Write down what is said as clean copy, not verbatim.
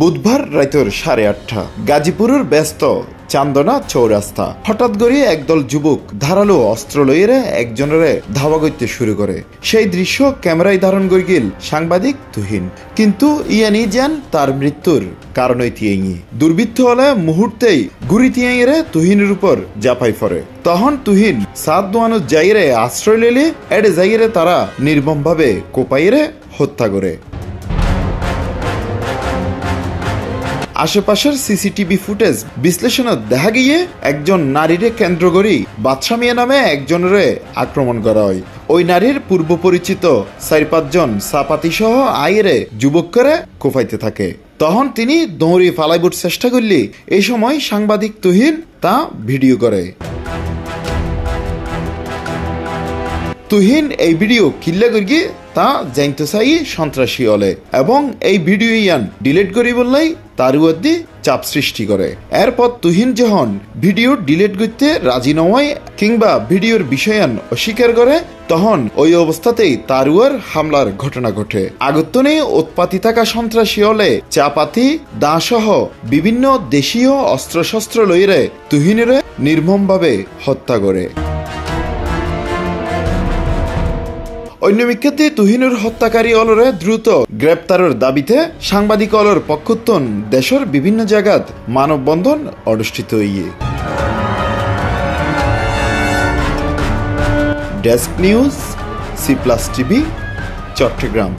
বুধবার রাতের 8:30 গাজীপুরের ব্যস্ত চান্দনা চৌরাস্তা হঠাৎ করে একদল যুবক ধারালো অস্ত্র লইয়ে একজনের ধাওয়া করতে শুরু করে। সেই দৃশ্য ক্যামেরায় ধারণ করে গেল সাংবাদিক তুহিন, কিন্তু ইয়ানি যেন তার মৃত্যুর কারণ দুর্বৃত্ত হলে মুহূর্তেই গুড়ি তিয়াইরে তুহিনের উপর জাপাই পড়ে। তখন তুহিন সাত দোয়ানো যাইরে আশ্রয় লেলে এডে যাইরে তারা নির্মমভাবে কোপাইরে হত্যা করে। আশেপাশের সিসিটিভি ফুটেজ বিশ্লেষণে দেখা গিয়ে একজন নারীরে কেন্দ্র করে বাদশা মিয়া নামে একজনের আক্রমণ করা হয়। ওই নারীর পূর্ব পরিচিত 4-5 জন সাপাতি সহ আইরে যুবক করে কোপাইতে থাকে। তখন তিনি দৌড়ি ফালাইবার চেষ্টা করলে এই সময় সাংবাদিক তুহিন তা ভিডিও করে। তুহিন এই ভিডিও কিল্লা করি তা জানতে চাই সন্ত্রাসী হলে এবং এই ভিডিও ইয়ান ডিলিট করি বললেই তার উদ্দি চাপ সৃষ্টি করে। এরপর তুহিন যখন ভিডিও ডিলিট করতে রাজি নয় কিংবা ভিডিওর বিষয়ান অস্বীকার করে, তখন ওই অবস্থাতেই তার উপর হামলার ঘটনা ঘটে। আগতনে উৎপাতি থাকা সন্ত্রাসী হলে চাপাতি দা সহ বিভিন্ন দেশীয় অস্ত্রশস্ত্র লইরে তুহিনের নির্মমভাবে হত্যা করে। অন্যমিক্ষেত্রে তুহিনুর হত্যাকারী অলরে দ্রুত গ্রেপ্তারের দাবিতে সাংবাদিক অলর পক্ষত্তন দেশের বিভিন্ন জায়গাত মানববন্ধন অনুষ্ঠিত হইয়ে। Desk news, C+ TV, Chittagong.